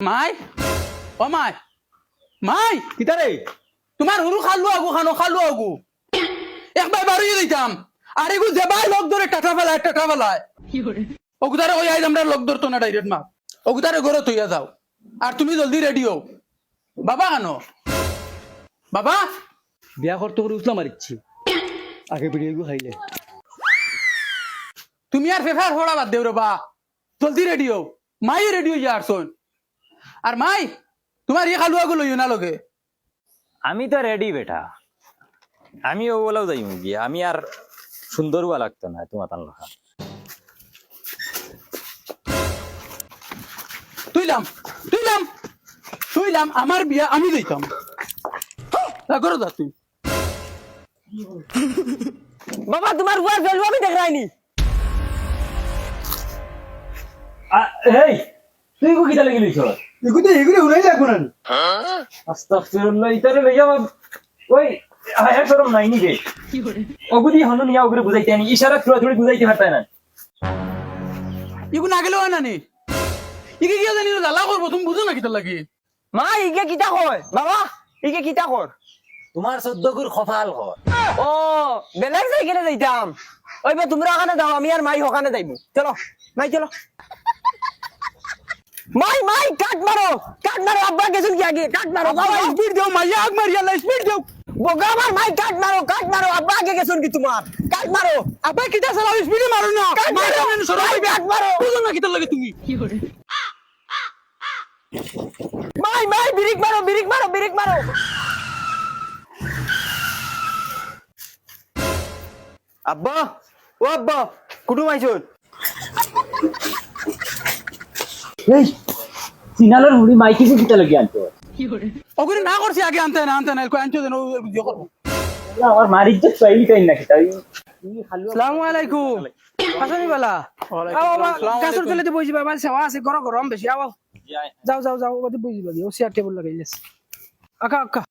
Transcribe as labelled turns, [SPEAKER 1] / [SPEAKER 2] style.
[SPEAKER 1] মাই ও মাই মাই
[SPEAKER 2] কিতারে
[SPEAKER 1] তোমার হুরু খালু আগু খালু আগু একবার বাড়িয়ে দিতাম আর এগুলো যেবাই লোক ধরে টাটা ফেলায় ওগুদারে ওই আইজ আমরা লোক ধরতো না ডাইরেক্ট মা ওগুদারে ঘরে তুইয়া যাও আর তুমি জলদি রেডি হও বাবা আনো বাবা
[SPEAKER 2] বিয়া করতে করে উসলা মারিচ্ছি আগে বিড়িয়ে খাইলে
[SPEAKER 1] তুমি আর ফেফার ফোড়া বাদ দেও রে বা জলদি রেডি হও মাই রেডি হইয়া আর শোন আর মাই তোমার এই খালু আগু লইও না লগে
[SPEAKER 3] আমি তো রেডি বেটা আমি ও বলেও যাই গিয়ে আমি আর সুন্দর হওয়া লাগতো না তোমার তান লেখা
[SPEAKER 1] তুইলাম আমার বিয়া আমি দিতাম করো যা তুই
[SPEAKER 4] বাবা তোমার বুয়ার ভ্যালু আমি দেখ রাইনি
[SPEAKER 3] এই তুই কো কিটা লাগি লইছ
[SPEAKER 2] এগুলো উড়াই লাগবো না
[SPEAKER 3] আস্তাগফিরুল্লাহ ইতারে লইয়া ওই হায়া শরম নাই নি রে ওগুদি হন নিয়া ওগুরে বুঝাইতে আনি ইশারা থোড়ি বুঝাইতে পারতাই না
[SPEAKER 1] ইগু না গেলেও না নি ইগে গিয়া জানি জ্বালা করবো তুমি বুঝো না কিতা লাগি
[SPEAKER 4] মা ইগে কিতা কয় বাবা ইগে কিতা কর
[SPEAKER 3] তোমার 14 গুর কপাল কর
[SPEAKER 4] ও বেলেগ সাইকেলে যাইতাম ওইবা তোমরা ওখানে যাও আমি আর মাই ওখানে যাইবো চলো মাই চলো মাই কাট মারো আব্বা গেছুন কি আগে কাট মারো বাবা
[SPEAKER 1] স্পিড দাও মাইয়া আগ মারিয়া স্পিড দাও
[SPEAKER 4] বগা আমার মাই কাট মারো আব্বা আগে গেছুন কি তোমার কাট মারো
[SPEAKER 1] আব্বা কিতা চালাও স্পিডে মারো না
[SPEAKER 4] কাট মারো কাট মারো
[SPEAKER 1] বুঝো না কিতা লাগে তুমি
[SPEAKER 4] মাই বিরিক মারো আব্বা ও আব্বা কুটুম আইছুন
[SPEAKER 3] এই সিনালের হুড়ি মাইকি কিটা লাগি আনতো
[SPEAKER 1] ওগুলি না করছি আগে আনতে না কই আনছো দেন ভিডিও করব
[SPEAKER 3] আমার মারিজ যে চাইলি কাই না কিটা
[SPEAKER 4] আসসালামু আলাইকুম হাসানি বালা কাসুর চলেতে বইছি বাবা সেবা আছে গরম বেশি আও যাও ওবাতে বইছি বাকি ও চেয়ার টেবিল লাগাইলেস আকা